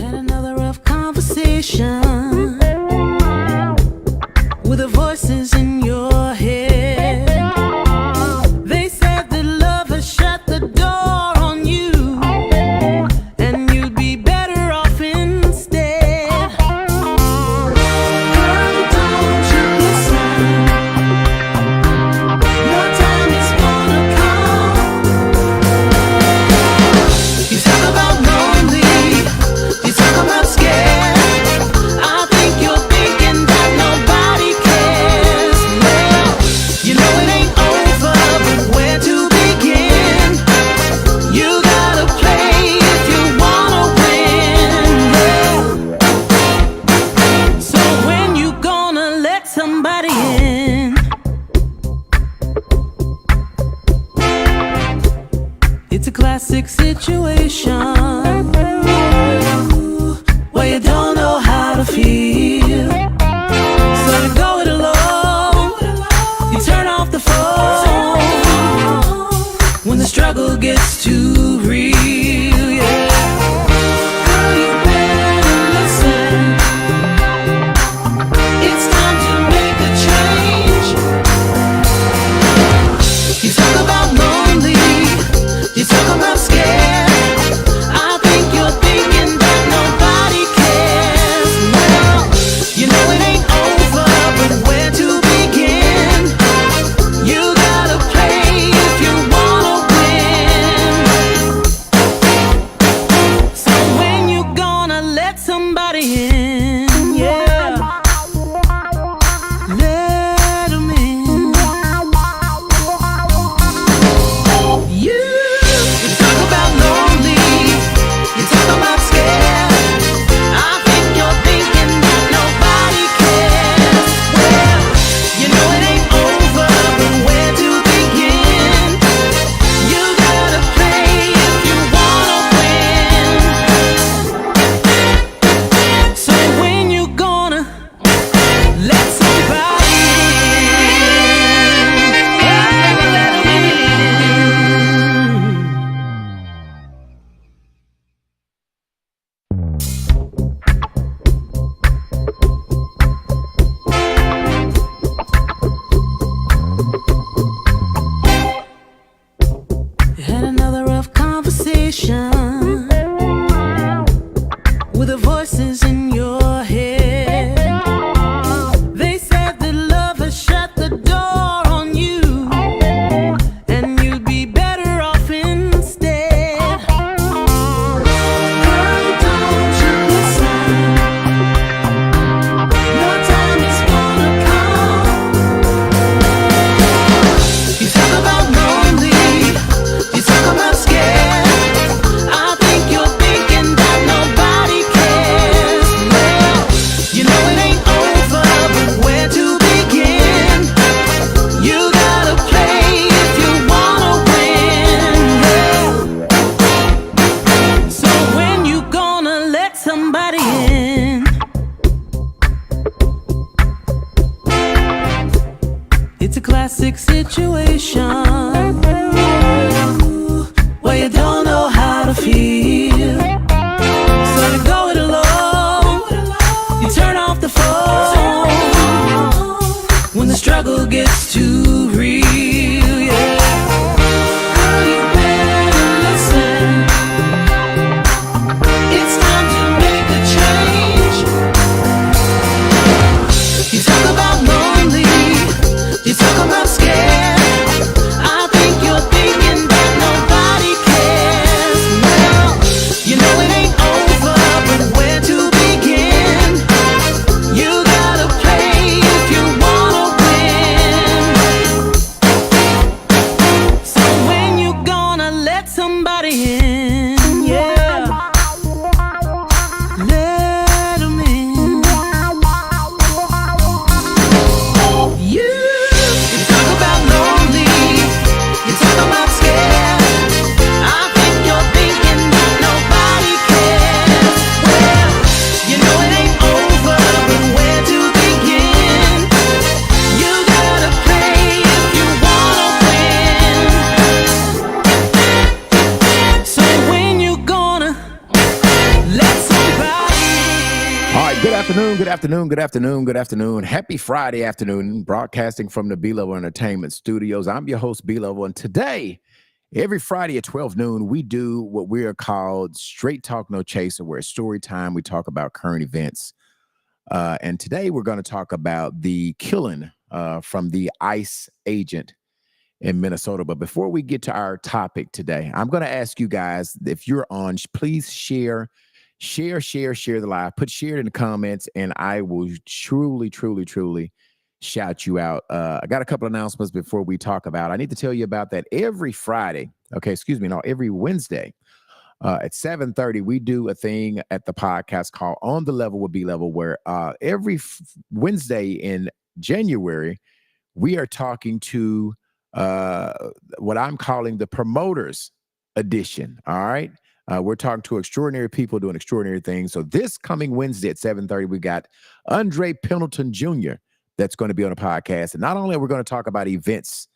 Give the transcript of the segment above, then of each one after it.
Had another rough conversation with the voices in your head. They said that love has shut the door on you, and you'd be better off instead. Girl, don't you listen. Your time is gonna come. You talk about lonely, you talk about scared. I think you're thinking that nobody cares. Well, you know it ain't over, but where to begin? You gotta play if you wanna win. Yeah. So when you gonna let somebody in? It's a classic situation where you don't know how to feel. So you go it alone, you turn off the phone when the struggle gets too real, yeah. Girl, you better listen. It's time to make a change. You talk about lonely, you talk about scared. I think you're thinking that nobody cares. Well, you know it ain't over, but where to begin? You gotta play if you wanna win. So when you gonna let somebody in? Yeah, let 'em in. You talk about lonely, you talk about scared. I think you're thinking that nobody cares. Well, you know it ain't over, but where to begin? You gotta play if you wanna win. So when you gonna let somebody had another rough conversation with the voices in your head. They said that love has shut the door on you, and you'd be better off instead. Girl, don't you listen. Your time is gonna come. You talk about lonely, you talk about scared. I think you're thinking that nobody cares. Well, you know it ain't over, but where to begin? You gotta play if you wanna win. Yeah. So when you gonna let somebody in? It's a classic situation where you don't know how to feel. So you go it alone, you turn off the phone when the struggle gets too real, yeah. Girl, you better listen. It's time to make a change. You talk about lonely, you talk about scared. I think you're thinking that nobody cares. Well, you know it ain't over, but where to begin? You gotta play if you wanna win. So when you gonna let somebody in? Yeah, let 'em in. You talk about lonely, you talk about scared. I think you're thinking that nobody cares. Well, you know it ain't over, but where to begin? You gotta play if you wanna win. So when you gonna let somebody right, good afternoon, good afternoon, good afternoon, good afternoon. Happy Friday afternoon, broadcasting from the B-Level Entertainment Studios. I'm your host, B-Level, and today, every Friday at 12 noon, we do what we are called Straight Talk No Chaser, where it's story time. We talk about current events. And today we're going to talk about the killing from the ICE agent in Minnesota. But before we get to our topic today, I'm going to ask you guys, if you're on, please share the live, put share it in the comments, and I will truly shout you out. I got a couple announcements before we talk about. I need to tell you about that every Friday. Okay, excuse me, no, every Wednesday. At 7:30, we do a thing at the podcast called On the Level with B-Level, where every Wednesday in January, we are talking to what I'm calling the promoters edition. All right. We're talking to extraordinary people doing extraordinary things. So this coming Wednesday at 7:30, we got Andre Pendleton Jr. that's going to be on the podcast. And not only are we going to talk about events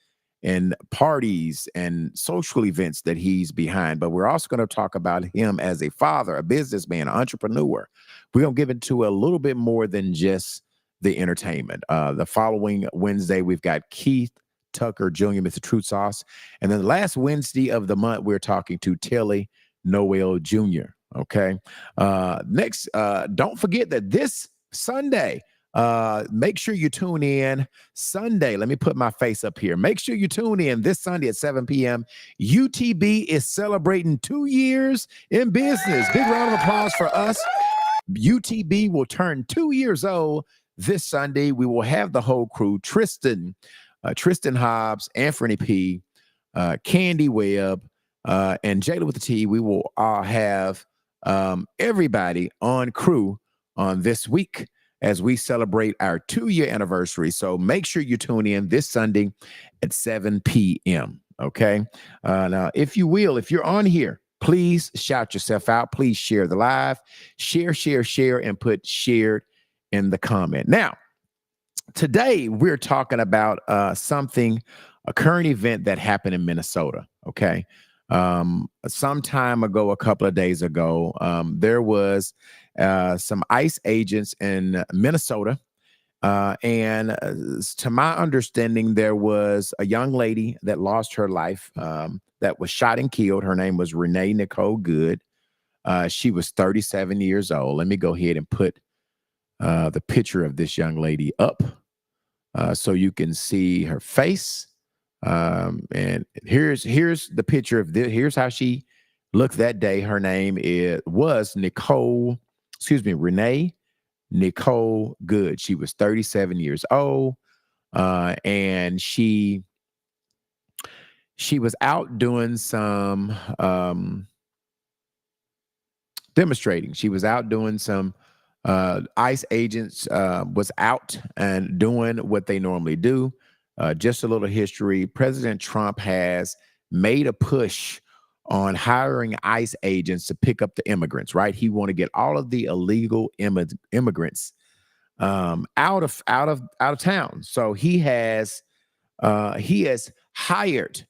and parties and social events that he's behind, but we're also going to talk about him as a father, a businessman, an entrepreneur. We're going to give into a little bit more than just the entertainment. The following Wednesday, we've got Keith Tucker Jr., Mr. Truth Sauce. And then the last Wednesday of the month, we're talking to Telly Noel Jr. Okay. Next, don't forget that this Sunday, make sure you tune in Sunday. Let me put my face up here. Make sure you tune in this Sunday at 7 p.m. UTB is celebrating 2 years in business. Big round of applause for us. UTB will turn 2 years old this Sunday. We will have the whole crew: Tristan Hobbs, Anthony P., Candy Webb, and Jayla with the T. We will all have everybody on crew on this week as we celebrate our 2-year anniversary. So make sure you tune in this Sunday at 7 p.m. Okay. Now, if you will, if you're on here, please shout yourself out. Please share the live, share, and put shared in the comment. Now, today we're talking about a current event that happened in Minnesota. Okay. Some time ago, a couple of days ago, there was some ICE agents in Minnesota. And to my understanding, there was a young lady that lost her life, that was shot and killed. Her name was Renee Nicole Good. She was 37 years old. Let me go ahead and put the picture of this young lady up so you can see her face. And here's the picture of this. Here's how she looked that day. Her name was Renee Nicole Good. She was 37 years old, and she was out doing some demonstrating. She was out doing some ICE agents was out and doing what they normally do. Just a little history. President Trump has made a push on hiring ICE agents to pick up the immigrants, right? He want to get all of the illegal immigrants out of town. So he has hired.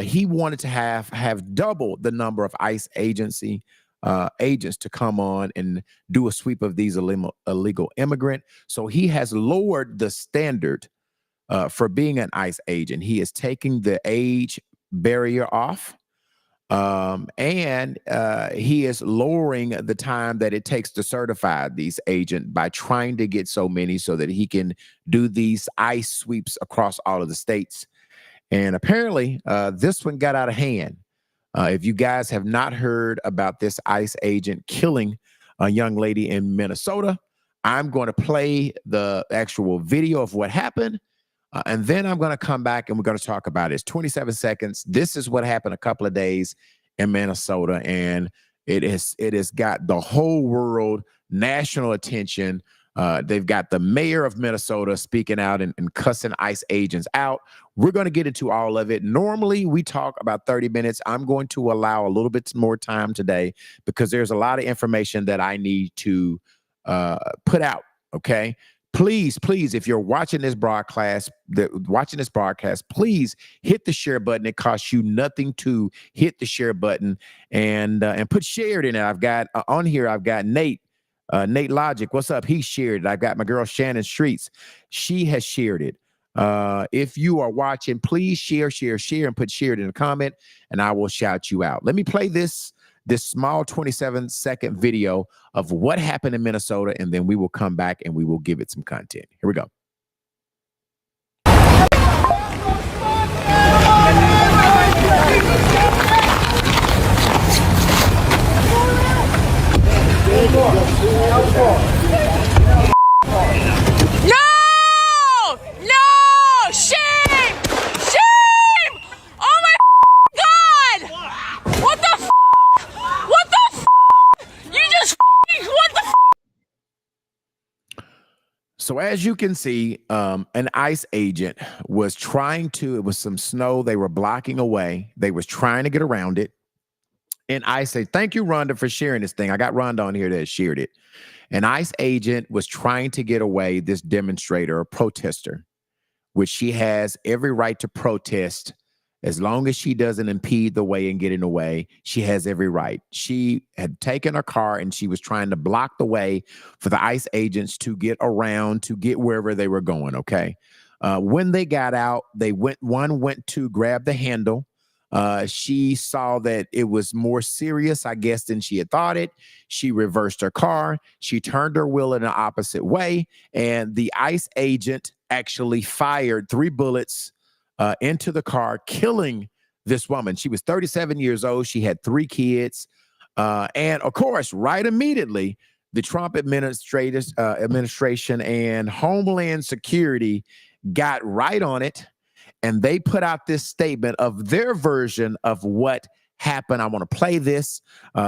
He wanted to have double the number of ICE agents to come on and do a sweep of these illegal immigrant. So he has lowered the standard for being an ICE agent. He is taking the age barrier off, and he is lowering the time that it takes to certify these agents by trying to get so many so that he can do these ICE sweeps across all of the states. And apparently, this one got out of hand. If you guys have not heard about this ICE agent killing a young lady in Minnesota, I'm going to play the actual video of what happened. And then I'm going to come back and we're going to talk about it. It's 27 seconds. This is what happened a couple of days in Minnesota. And it has got the whole world national attention. They've got the mayor of Minnesota speaking out and cussing ICE agents out. We're going to get into all of it. Normally, we talk about 30 minutes. I'm going to allow a little bit more time today because there's a lot of information that I need to put out. Okay. Please, if you're watching this broadcast, please hit the share button. It costs you nothing to hit the share button and put shared in it. I've got on here, I've got Nate, Nate Logic, what's up? He shared it. I've got my girl Shannon Streets. She has shared it. If you are watching, please share, and put shared in the comment, and I will shout you out. Let me play this small 27-second video of what happened in Minnesota, and then we will come back and we will give it some content. Here we go. No! No! Shame! Shame! Oh my God! What the f? What the f? You just what the f? So as you can see, an ICE agent was trying to, it was some snow, they were blocking away. They was trying to get around it. And I say, thank you, Rhonda, for sharing this thing. I got Rhonda on here that shared it. An ICE agent was trying to get away this demonstrator or protester, which she has every right to protest. As long as she doesn't impede the way and get in the way, she has every right. She had taken her car and she was trying to block the way for the ICE agents to get around, to get wherever they were going, okay? When they got out, one went to grab the handle. She saw that it was more serious, I guess, than she had thought it. She reversed her car. She turned her wheel in the opposite way. And the ICE agent actually fired 3 bullets into the car, killing this woman. She was 37 years old. She had 3 kids. And of course, right immediately, the Trump administration and Homeland Security got right on it. And they put out this statement of their version of what happened. I want to play this.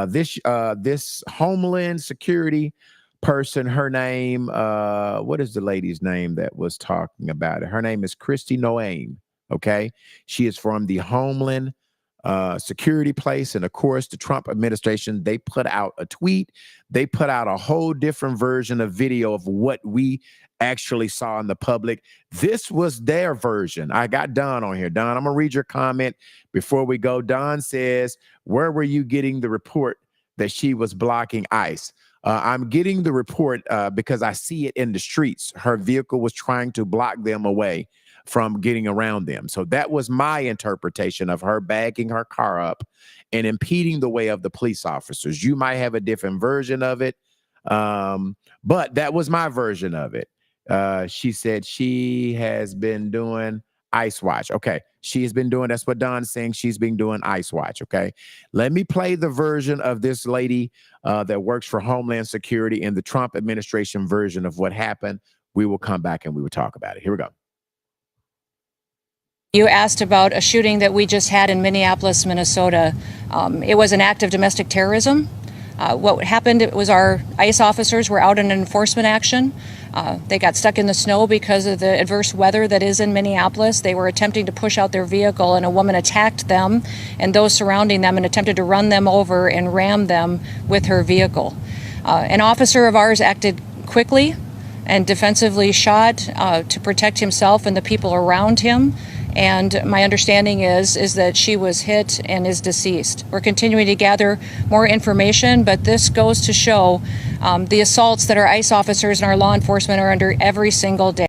This Homeland Security person, her name, what is the lady's name that was talking about it? Her name is Kristi Noem. Okay. She is from the Homeland Security place. And of course, the Trump administration, they put out a tweet. They put out a whole different version of video of what we actually saw in the public. This was their version. I got Don on here. Don, I'm going to read your comment before we go. Don says, where were you getting the report that she was blocking ICE? I'm getting the report because I see it in the streets. Her vehicle was trying to block them away from getting around them. So that was my interpretation of her bagging her car up and impeding the way of the police officers. You might have a different version of it, but that was my version of it. She said she has been doing ICE Watch. Okay. She has been doing, that's what Don's saying. She's been doing ICE Watch. Okay. Let me play the version of this lady that works for Homeland Security in the Trump administration version of what happened. We will come back and we will talk about it. Here we go. You asked about a shooting that we just had in Minneapolis, Minnesota. It was an act of domestic terrorism. What happened, it was our ICE officers were out in an enforcement action. They got stuck in the snow because of the adverse weather that is in Minneapolis. They were attempting to push out their vehicle, and a woman attacked them and those surrounding them and attempted to run them over and ram them with her vehicle. An officer of ours acted quickly and defensively shot to protect himself and the people around him. And my understanding is that she was hit and is deceased. We're continuing to gather more information, but this goes to show the assaults that our ICE officers and our law enforcement are under every single day.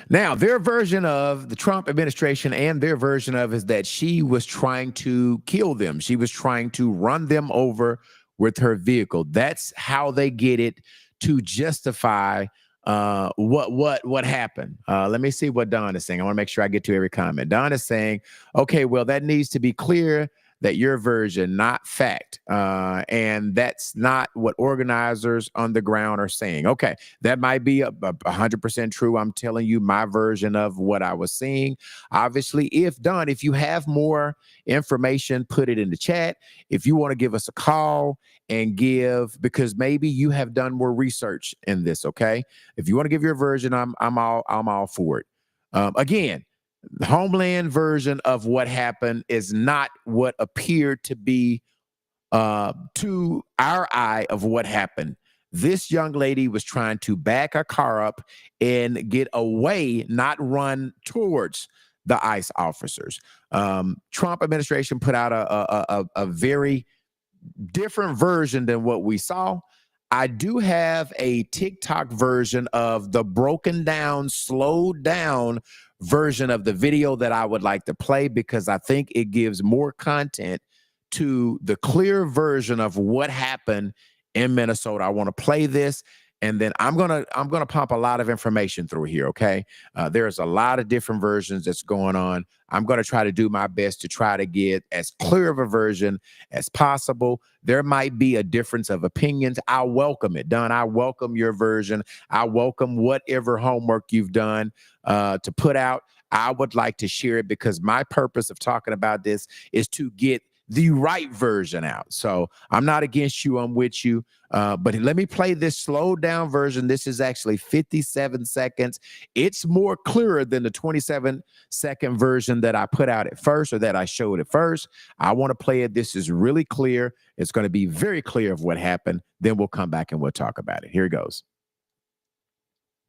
Now, their version of the Trump administration and their version of is that she was trying to kill them. She was trying to run them over with her vehicle. That's how they get it to justify what happened. Let me see what Don is saying. I want to make sure I get to every comment. Don is saying, okay, well, that needs to be clear that your version, not fact. And that's not what organizers on the ground are saying. Okay, that might be 100% true. I'm telling you my version of what I was seeing. Obviously, if you have more information, put it in the chat. If you want to give us a call and give, because maybe you have done more research in this, okay? If you want to give your version, I'm all for it. Again, the Homeland version of what happened is not what appeared to be to our eye of what happened. This young lady was trying to back her car up and get away, not run towards the ICE officers. Trump administration put out a very different version than what we saw. I do have a TikTok version of the broken down, slowed down version of the video that I would like to play because I think it gives more content to the clear version of what happened in Minnesota. I want to play this, and then I'm gonna pump a lot of information through here. Okay, there's a lot of different versions that's going on. I'm gonna try to do my best to try to get as clear of a version as possible. There might be a difference of opinions. I welcome it, Don. I welcome your version. I welcome whatever homework you've done to put out. I would like to share it because my purpose of talking about this is to get the right version out. So I'm not against you. I'm with you. But let me play this slowed down version. This is actually 57 seconds. It's more clearer than the 27-second version that I put out at first or that I showed at first. I want to play it. This is really clear. It's going to be very clear of what happened. Then we'll come back and we'll talk about it. Here it goes.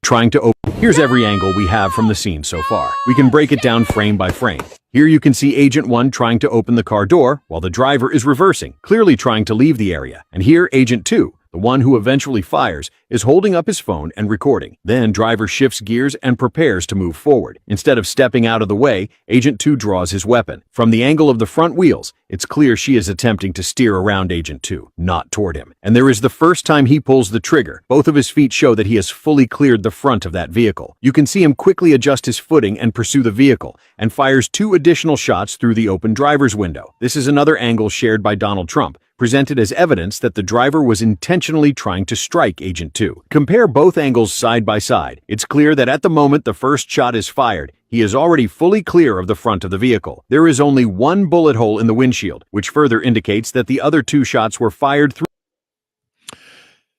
Trying to open. Here's every angle we have from the scene so far. We can break it down frame by frame. Here you can see Agent 1 trying to open the car door while the driver is reversing, clearly trying to leave the area. And here Agent 2, the one who eventually fires, is holding up his phone and recording. Then driver shifts gears and prepares to move forward. Instead of stepping out of the way, Agent 2 draws his weapon. From the angle of the front wheels, it's clear she is attempting to steer around Agent 2, not toward him. And there is the first time he pulls the trigger. Both of his feet show that he has fully cleared the front of that vehicle. You can see him quickly adjust his footing and pursue the vehicle, and fires 2 additional shots through the open driver's window. This is another angle shared by Donald Trump, presented as evidence that the driver was intentionally trying to strike Agent 2. Compare both angles side by side. It's clear that at the moment the first shot is fired, he is already fully clear of the front of the vehicle. There is only one bullet hole in the windshield, which further indicates that the other 2 shots were fired through.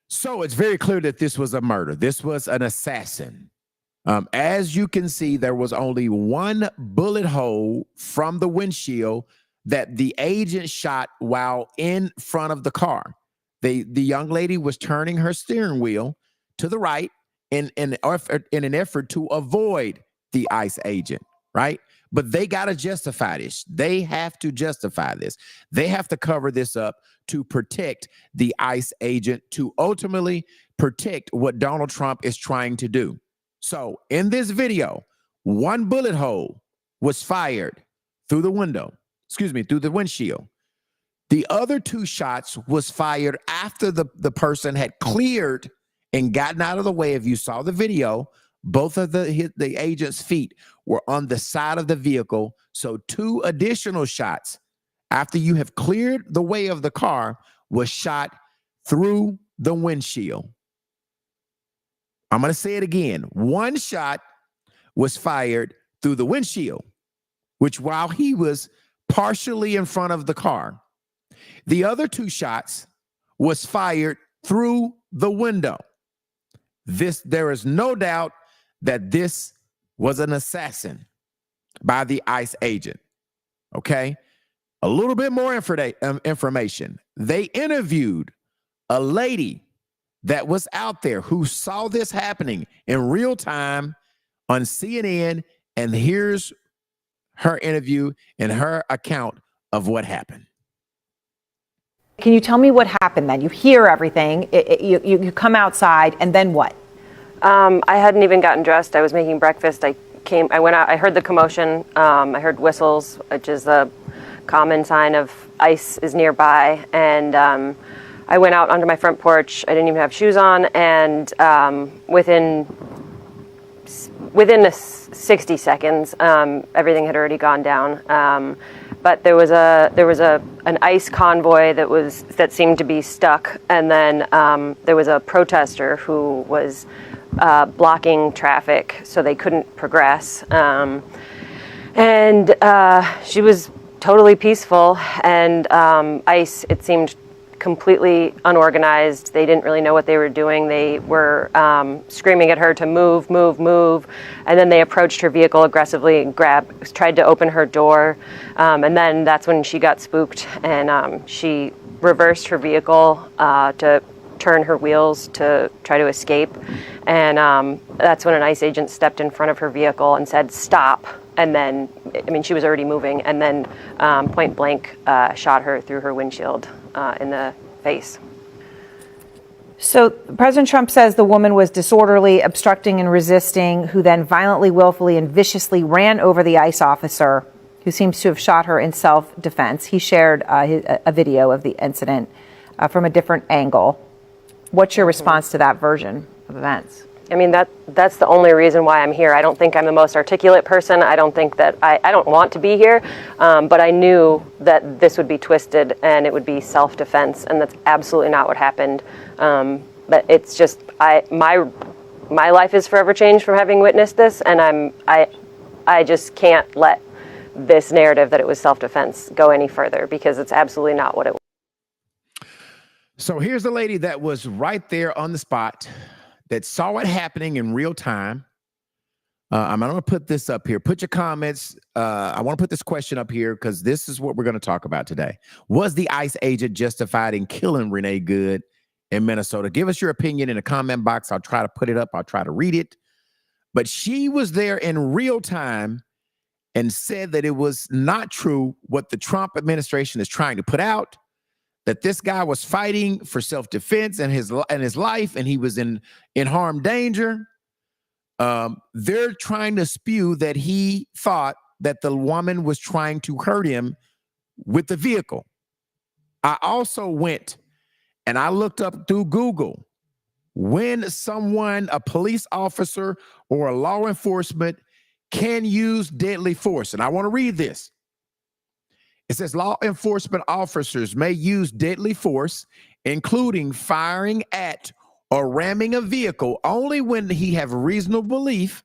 So it's very clear that this was a murder. This was an assassin. As you can see, there was only one bullet hole from the windshield that the agent shot while in front of the car. The young lady was turning her steering wheel to the right in an effort to avoid the ICE agent, right? But they got to justify this. They have to justify this. They have to cover this up to protect the ICE agent, to ultimately protect what Donald Trump is trying to do. So in this video, one bullet hole was fired through the windshield. The other 2 shots was fired after the person had cleared and gotten out of the way. If you saw the video, both of the agent's feet were on the side of the vehicle. So 2 additional shots after you have cleared the way of the car was shot through the windshield. I'm going to say it again. 1 shot was fired through the windshield, which while he was partially in front of the car. The other 2 shots was fired through the window. There is no doubt that this was an assassin by the ICE agent. Okay? A little bit more information. They interviewed a lady that was out there who saw this happening in real time on CNN, and here's her interview and her account of what happened. Can you tell me what happened then? You hear everything, you come outside, and then what? I hadn't even gotten dressed. I was making breakfast. I went out, I heard the commotion. I heard whistles, which is a common sign of ICE is nearby. And I went out onto my front porch. I didn't even have shoes on. And within 60 seconds, everything had already gone down. But there was an ICE convoy that seemed to be stuck, and then there was a protester who was blocking traffic, so they couldn't progress. And she was totally peaceful, and ICE, it seemed completely unorganized. They didn't really know what they were doing. They were screaming at her to move, move, move. And then they approached her vehicle aggressively and tried to open her door. And then that's when she got spooked, and she reversed her vehicle to turn her wheels to try to escape. And that's when an ICE agent stepped in front of her vehicle and said, "Stop." And then, she was already moving, and then point blank shot her through her windshield in the face. So President Trump says the woman was disorderly, obstructing and resisting, who then violently, willfully, and viciously ran over the ICE officer who seems to have shot her in self-defense. He shared a video of the incident from a different angle. What's your response to that version of events? I mean, that's the only reason why I'm here. I don't think I'm the most articulate person. I don't think that I don't want to be here, but I knew that this would be twisted and it would be self-defense, and that's absolutely not what happened. But it's just my life is forever changed from having witnessed this, and I just can't let this narrative that it was self-defense go any further, because it's absolutely not what it was. So here's the lady that was right there on the spot, that saw it happening in real time. I'm going to put this up here. Put your comments. I want to put this question up here because this is what we're going to talk about today. Was the ICE agent justified in killing Renee Good in Minnesota? Give us your opinion in the comment box. I'll try to put it up. I'll try to read it. But she was there in real time and said that it was not true what the Trump administration is trying to put out, that this guy was fighting for self-defense and his life, and he was in harm, danger. They're trying to spew that he thought that the woman was trying to hurt him with the vehicle. I also went and I looked up through Google when someone, a police officer or a law enforcement, can use deadly force. And I want to read this. It says law enforcement officers may use deadly force, including firing at or ramming a vehicle, only when he have reasonable belief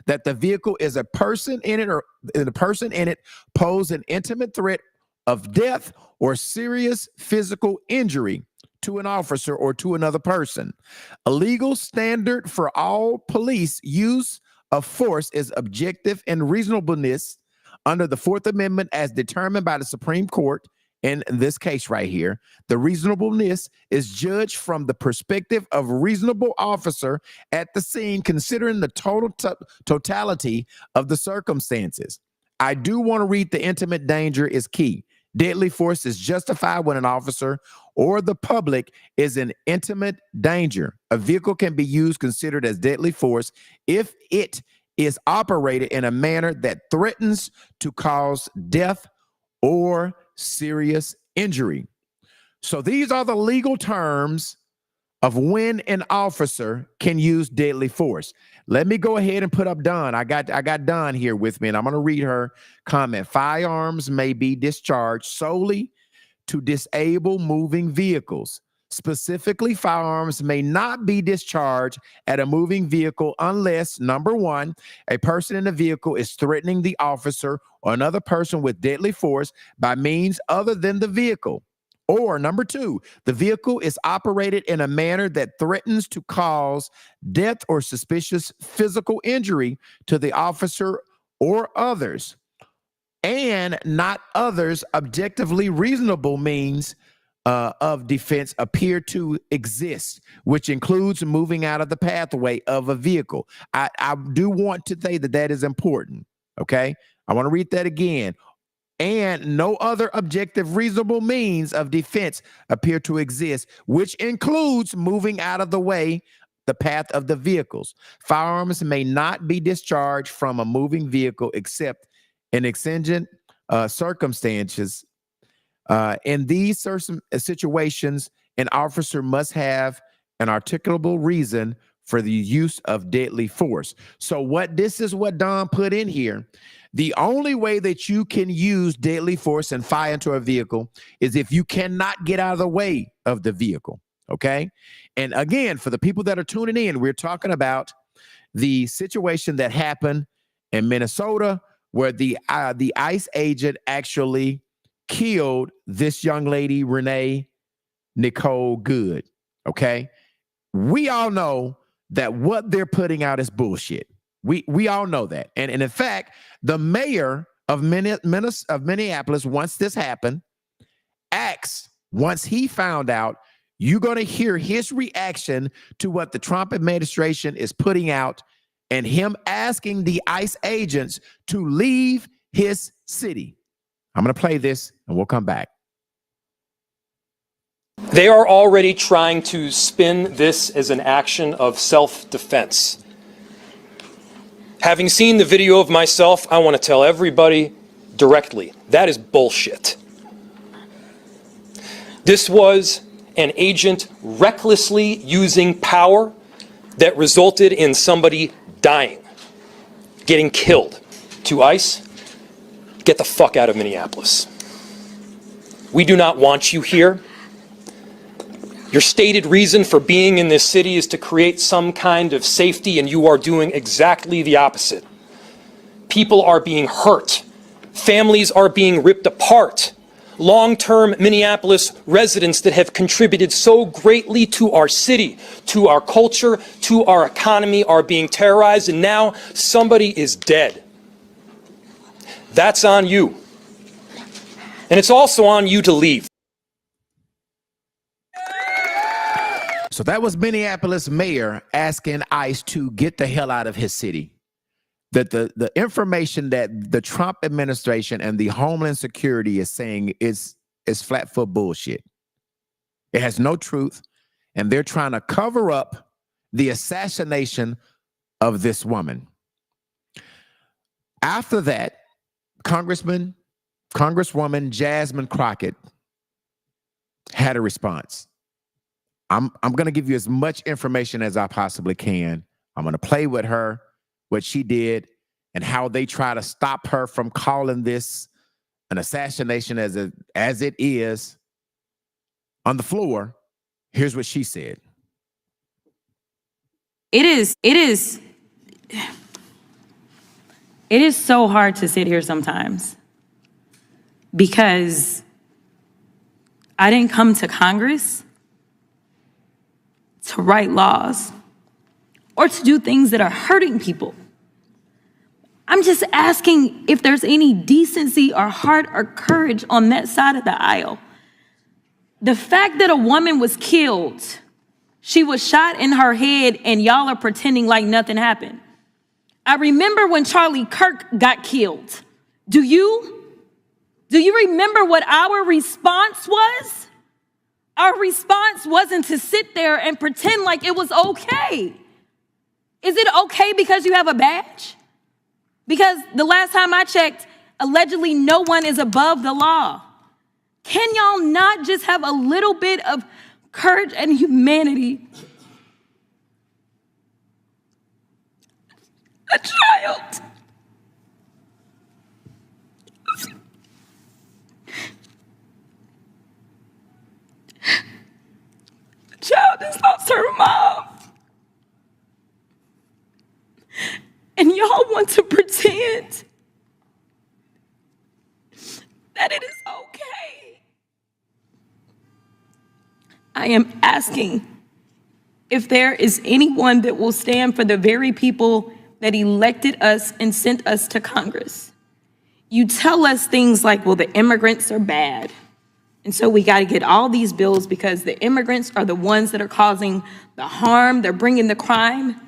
that the vehicle is a person in it, or the person in it pose an intimate threat of death or serious physical injury to an officer or to another person. A legal standard for all police use of force is objective and reasonableness under the Fourth Amendment as determined by the Supreme Court. In this case right here, the reasonableness is judged from the perspective of a reasonable officer at the scene, considering the totality of the circumstances. I do want to read the intimate danger is key. Deadly force is justified when an officer or the public is in intimate danger. A vehicle can be used considered as deadly force if it is operated in a manner that threatens to cause death or serious injury. So these are the legal terms of when an officer can use deadly force. Let me go ahead and put up Dawn. I got Dawn here with me, and I'm going to read her comment. Firearms may be discharged solely to disable moving vehicles. Specifically, firearms may not be discharged at a moving vehicle unless, number one, a person in the vehicle is threatening the officer or another person with deadly force by means other than the vehicle. Or number two, the vehicle is operated in a manner that threatens to cause death or suspicious physical injury to the officer or others, and not others objectively reasonable means of defense appear to exist, which includes moving out of the pathway of a vehicle. I do want to say that is important, okay? I want to read that again. And no other objective reasonable means of defense appear to exist, which includes moving out of the way, the path of the vehicles. Firearms may not be discharged from a moving vehicle except in exigent circumstances. In these certain situations, an officer must have an articulable reason for the use of deadly force. So this is what Don put in here. The only way that you can use deadly force and fire into a vehicle is if you cannot get out of the way of the vehicle, okay? And again, for the people that are tuning in, we're talking about the situation that happened in Minnesota where the ICE agent actually killed this young lady, Renee Nicole Good, okay? We all know that what they're putting out is bullshit. We all know that. And in fact, the mayor of Minneapolis, once this happened, once he found out, you're going to hear his reaction to what the Trump administration is putting out and him asking the ICE agents to leave his city. I'm going to play this and we'll come back. They are already trying to spin this as an action of self-defense. Having seen the video of myself, I want to tell everybody directly, that is bullshit. This was an agent recklessly using power that resulted in somebody dying, getting killed. To ICE, get the fuck out of Minneapolis. We do not want you here. Your stated reason for being in this city is to create some kind of safety, and you are doing exactly the opposite. People are being hurt. Families are being ripped apart. Long-term Minneapolis residents that have contributed so greatly to our city, to our culture, to our economy are being terrorized, and now somebody is dead. That's on you. And it's also on you to leave. So that was Minneapolis mayor asking ICE to get the hell out of his city. That the information that the Trump administration and the Homeland Security is saying is flat foot bullshit. It has no truth, and they're trying to cover up the assassination of this woman. After that, Congresswoman Jasmine Crockett had a response. I'm going to give you as much information as I possibly can. I'm going to play with her, what she did, and how they try to stop her from calling this an assassination as it is. On the floor, here's what she said. It is so hard to sit here sometimes because I didn't come to Congress to write laws or to do things that are hurting people. I'm just asking if there's any decency or heart or courage on that side of the aisle. The fact that a woman was killed, she was shot in her head, and y'all are pretending like nothing happened. I remember when Charlie Kirk got killed. Do you remember what our response was? Our response wasn't to sit there and pretend like it was okay. Is it okay because you have a badge? Because the last time I checked, allegedly no one is above the law. Can y'all not just have a little bit of courage and humanity? A child. A child has lost her mom. And y'all want to pretend that it is okay. I am asking if there is anyone that will stand for the very people that elected us and sent us to Congress. You tell us things like, well, the immigrants are bad. And so we got to get all these bills because the immigrants are the ones that are causing the harm. They're bringing the crime.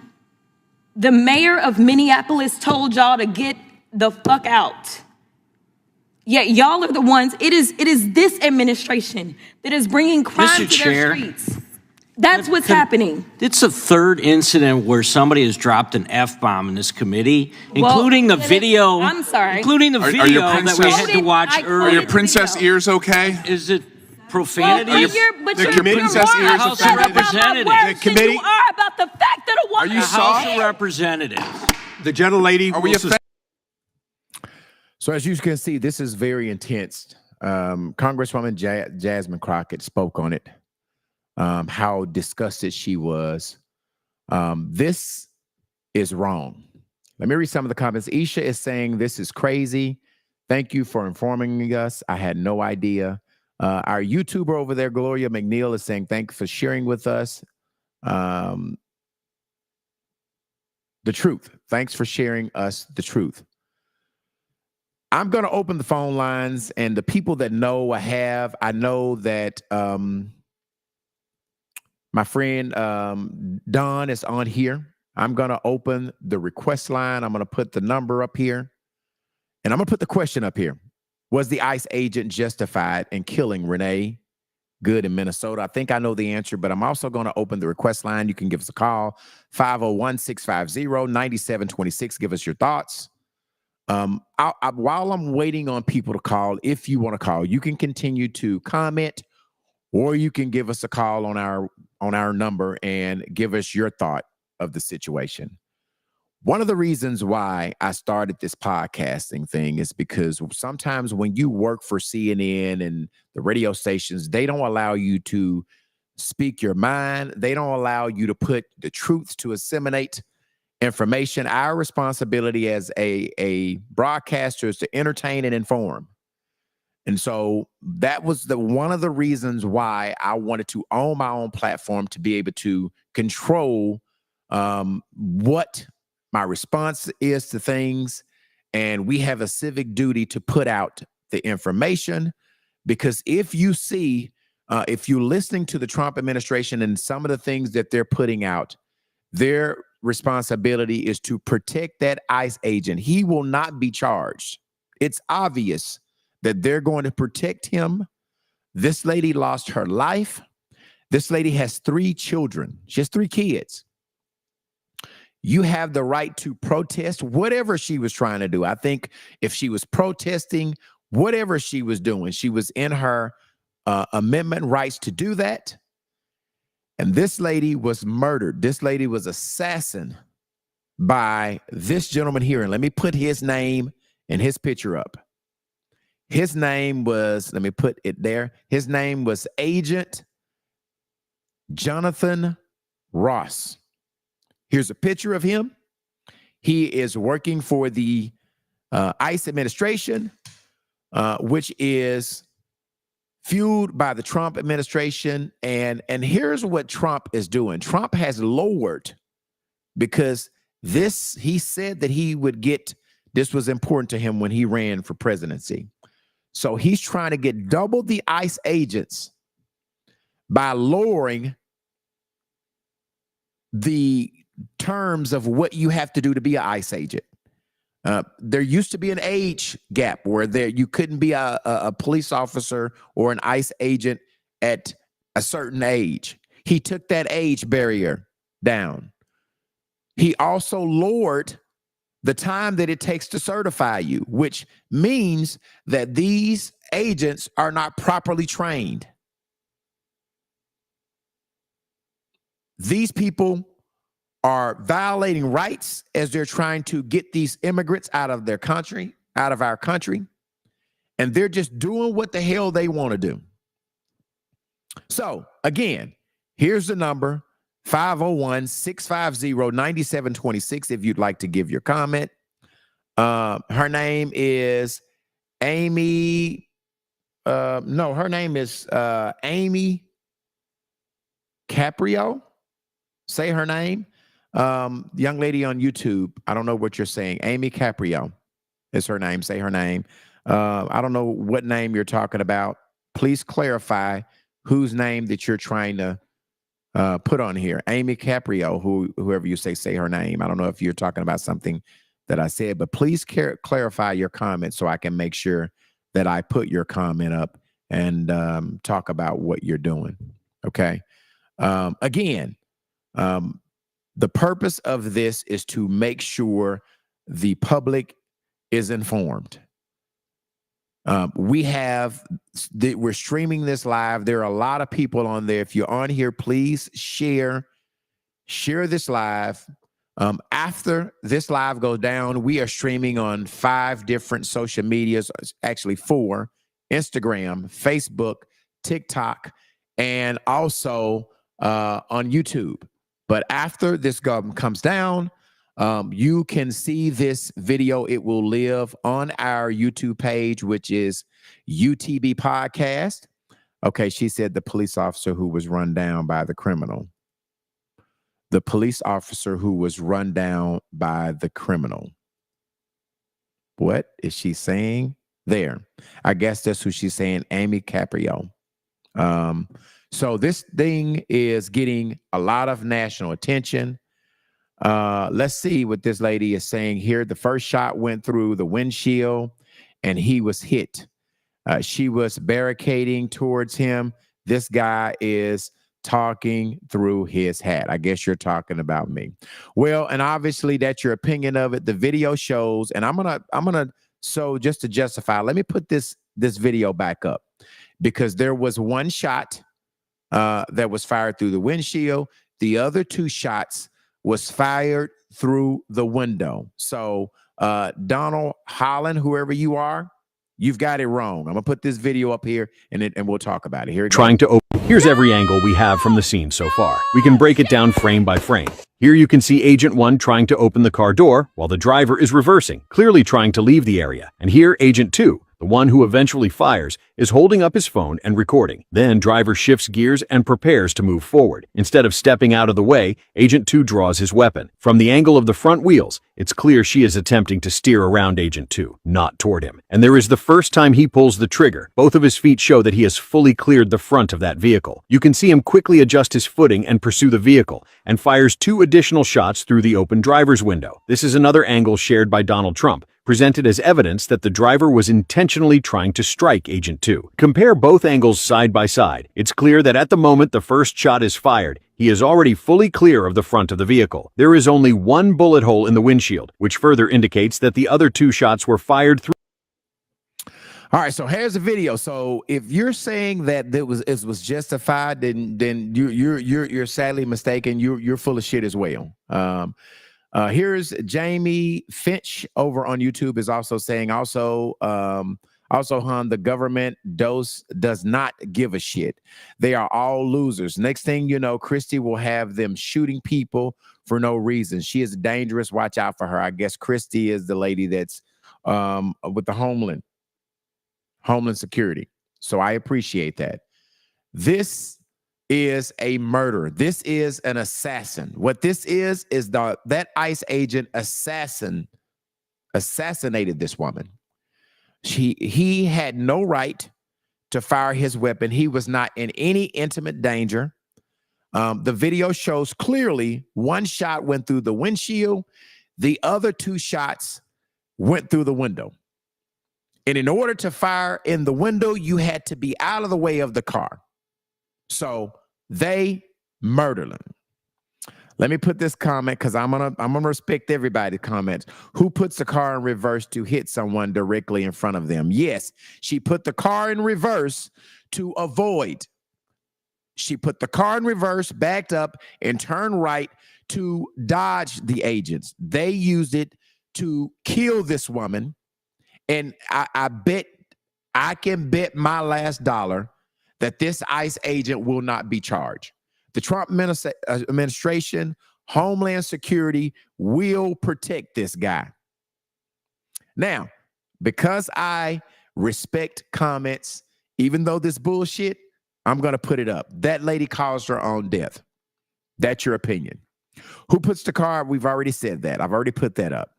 The mayor of Minneapolis told y'all to get the fuck out. Yet y'all are the ones, it is this administration that is bringing crime to their streets. That's what's happening. It's the third incident where somebody has dropped an F-bomb in this committee, including the video. I'm sorry. Including the video that we had to watch earlier. Are your princess ears okay? Is it profanity? Well, you're princess more ears upset okay? about my words than you are about the fact that a woman Are you is House dead. of Representatives. The gentlelady. Are we offended? So as you can see, this is very intense. Congresswoman Jasmine Crockett spoke on it, how disgusted she was. This is wrong. Let me read some of the comments. Isha is saying, this is crazy. Thank you for informing us. I had no idea. Our YouTuber over there, Gloria McNeil, is saying, thanks for sharing with us the truth. Thanks for sharing us the truth. I'm going to open the phone lines, and the people that know I know that my friend Don is on here. I'm going to open the request line. I'm going to put the number up here, and I'm going to put the question up here. Was the ICE agent justified in killing Renee good in Minnesota? I think I know the answer, but I'm also going to open the request line. You can give us a call, 501-650-9726. Give us your thoughts. While I'm waiting on people to call, if you want to call, you can continue to comment, or you can give us a call on our number and give us your thought of the situation. One of the reasons why I started this podcasting thing is because sometimes when you work for CNN and the radio stations, they don't allow you to speak your mind. They don't allow you to put the truth, to assimilate information. Our responsibility as a broadcaster is to entertain and inform. And so that was one of the reasons why I wanted to own my own platform, to be able to control what my response is to things. And we have a civic duty to put out the information, because if you see, if you're listening to the Trump administration and some of the things that they're putting out, their responsibility is to protect that ICE agent. He will not be charged. It's obvious that they're going to protect him. This lady lost her life. This lady has 3 children. She has 3 kids. You have the right to protest whatever she was trying to do. I think if she was protesting, whatever she was doing, she was in her amendment rights to do that. And this lady was murdered. This lady was assassinated by this gentleman here. And let me put his name and his picture up. His name was, let me put it there. His name was Agent Jonathan Ross. Here's a picture of him. He is working for the ICE administration, which is fueled by the Trump administration. And here's what Trump is doing. Trump has lowered, because he said that he would get, this was important to him when he ran for presidency. So he's trying to get double the ICE agents by lowering the terms of what you have to do to be an ICE agent. There used to be an age gap where you couldn't be a police officer or an ICE agent at a certain age. He took that age barrier down. He also lowered the time that it takes to certify you, which means that these agents are not properly trained. These people are violating rights as they're trying to get these immigrants out of their country, out of our country, and they're just doing what the hell they want to do. So again, here's the number, 501-650-9726, if you'd like to give your comment. Her name is Amy. Her name is Amy Caprio. Say her name. Young lady on YouTube. I don't know what you're saying. Amy Caprio is her name. Say her name. I don't know what name you're talking about. Please clarify whose name that you're trying to put on here. Amy Caprio, whoever you say her name. I don't know if you're talking about something that I said, but please clarify your comment so I can make sure that I put your comment up and talk about what you're doing. Okay. Again, the purpose of this is to make sure the public is informed. We're streaming this live. There are a lot of people on there. If you're on here, please share this live. After this live goes down, we are streaming on 5 different social medias, actually 4: Instagram, Facebook, TikTok, and also on YouTube. But after this comes down, you can see this video. It will live on our YouTube page, which is UTB Podcast. Okay, she said the police officer who was run down by the criminal. The police officer who was run down by the criminal. What is she saying there? I guess that's who she's saying, Amy Caprio. So this thing is getting a lot of national attention. Let's see what this lady is saying here. The first shot went through the windshield and he was hit. She was barricading towards him. This guy is talking through his hat. I guess you're talking about me. Well, and obviously that's your opinion of it. The video shows, and I'm gonna so just to justify, let me put this video back up because there was one shot that was fired through the windshield. The other two shots was fired through the window. So Donald Holland, whoever you are, you've got it wrong. I'm gonna put this video up here and we'll talk about it. Here it goes. Trying to open. Here's every angle we have from the scene so far. We can break it down frame by frame. Here you can see Agent 1 trying to open the car door while the driver is reversing, clearly trying to leave the area. And here Agent 2, the one who eventually fires, is holding up his phone and recording. Then driver shifts gears and prepares to move forward. Instead of stepping out of the way, Agent 2 draws his weapon. From the angle of the front wheels, it's clear she is attempting to steer around Agent 2, not toward him. And there is the first time he pulls the trigger. Both of his feet show that he has fully cleared the front of that vehicle. You can see him quickly adjust his footing and pursue the vehicle, and fires 2 additional shots through the open driver's window. This is another angle shared by Donald Trump, presented as evidence that the driver was intentionally trying to strike Agent 2. Compare both angles side by side. It's clear that at the moment the first shot is fired, he is already fully clear of the front of the vehicle. There is only one bullet hole in the windshield, which further indicates that the other 2 shots were fired through. All right, so here's the video. So if you're saying that it was justified, then you're sadly mistaken. You're full of shit as well. Here's Jamie Finch over on YouTube is also saying Han, the government does not give a shit. They are all losers. Next thing you know, Christie will have them shooting people for no reason. She is dangerous. Watch out for her. I guess Christie is the lady that's with the Homeland Security. So I appreciate that. This is a murder. This is an assassin. What this is that ICE agent assassinated this woman. He had no right to fire his weapon. He was not in any intimate danger. The video shows clearly one shot went through the windshield. The other 2 shots went through the window. And in order to fire in the window, you had to be out of the way of the car. So they murdered him. Let me put this comment because I'm gonna respect everybody's comments. Who puts the car in reverse to hit someone directly in front of them? Yes, she put the car in reverse to avoid. She put the car in reverse, backed up, and turned right to dodge the agents. They used it to kill this woman. And I can bet my last dollar that this ICE agent will not be charged. The Trump administration, Homeland Security will protect this guy. Now, because I respect comments, even though this bullshit, I'm going to put it up. That lady caused her own death. That's your opinion. Who puts the car? We've already said that. I've already put that up.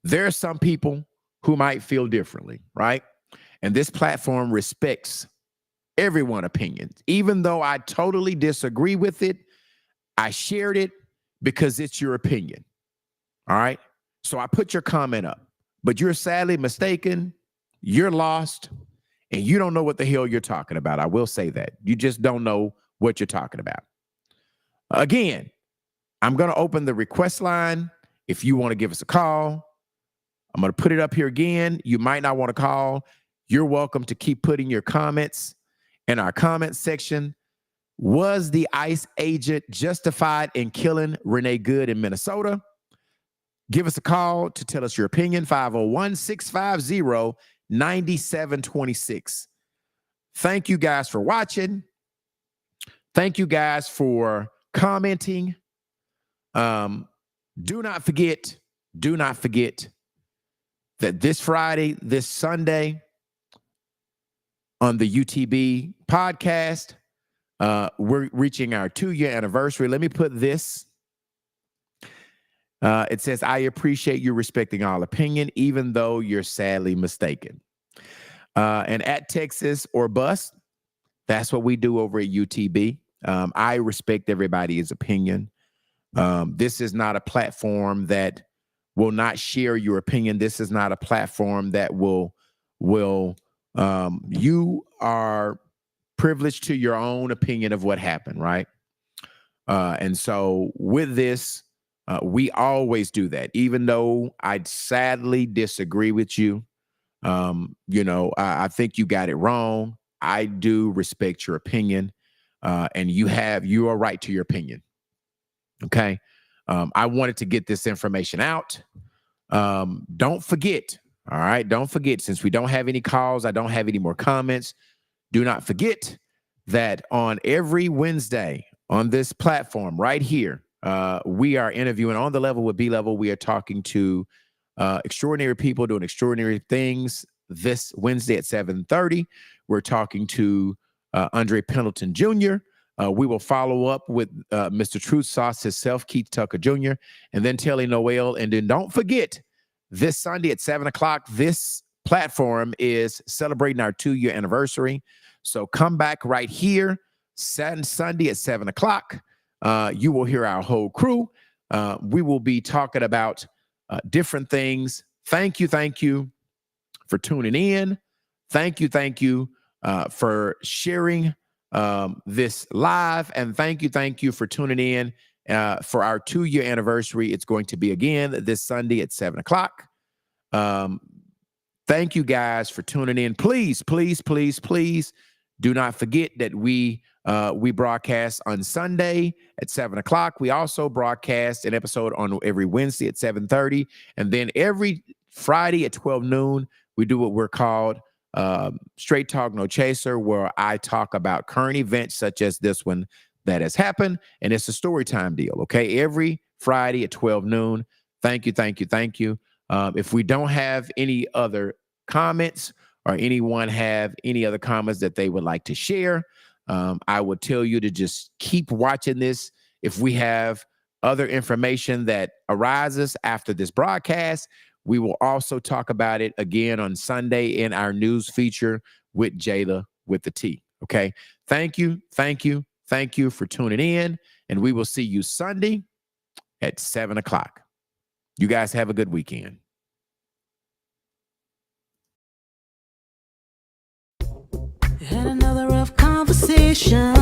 There are some people who might feel differently, right? And this platform respects everyone's opinions. Even though I totally disagree with it, I shared it because it's your opinion. All right? So I put your comment up. But you're sadly mistaken, you're lost, and you don't know what the hell you're talking about. I will say that. You just don't know what you're talking about. Again, I'm going to open the request line if you want to give us a call. I'm going to put it up here again. You might not want to call. You're welcome to keep putting your comments in our comment section. Was the ICE agent justified in killing Renee Good in Minnesota? Give us a call to tell us your opinion, 501-650-9726. Thank you guys for watching. Thank you guys for commenting. Do not forget that this Friday, this Sunday, on the UTB podcast, we're reaching our 2-year anniversary. Let me put this. It says, I appreciate you respecting all opinion, even though you're sadly mistaken. And at Texas or Bust, that's what we do over at UTB. I respect everybody's opinion. This is not a platform that will not share your opinion. This is not a platform that will you are privileged to your own opinion of what happened, right? And so with this, we always do that, even though I'd sadly disagree with you. I think you got it wrong. I do respect your opinion, and you are right to your opinion. Okay. I wanted to get this information out. Don't forget. All right. Don't forget, since we don't have any calls, I don't have any more comments. Do not forget that on every Wednesday on this platform right here, we are interviewing on the level with B Level. We are talking to extraordinary people doing extraordinary things. This Wednesday at 7:30, we're talking to Andre Pendleton Jr. We will follow up with Mr. Truth Sauce himself, Keith Tucker Jr., and then Telly Noel. And then don't forget, this Sunday at 7 o'clock, this platform is celebrating our 2-year anniversary. So come back right here, Sunday at 7 o'clock. You will hear our whole crew. We will be talking about different things. Thank you for tuning in. Thank you for sharing this live, and thank you for tuning in for our 2-year anniversary. It's going to be again this Sunday at 7 o'clock. Thank you guys for tuning in. Please do not forget that we broadcast on Sunday at 7 o'clock. We also broadcast an episode on every Wednesday at 7:30, and then every Friday at 12 noon we do what we're called Straight Talk No Chaser, where I talk about current events such as this one that has happened, and it's a story time deal. Okay, every Friday at 12 noon. Thank you. If we don't have any other comments, or anyone have any other comments that they would like to share, I would tell you to just keep watching this. If we have other information that arises after this broadcast, we will also talk about it again on Sunday in our news feature with Jayla with the T. Okay. Thank you for tuning in, and we will see you Sunday at 7 o'clock. You guys have a good weekend. Had another rough conversation.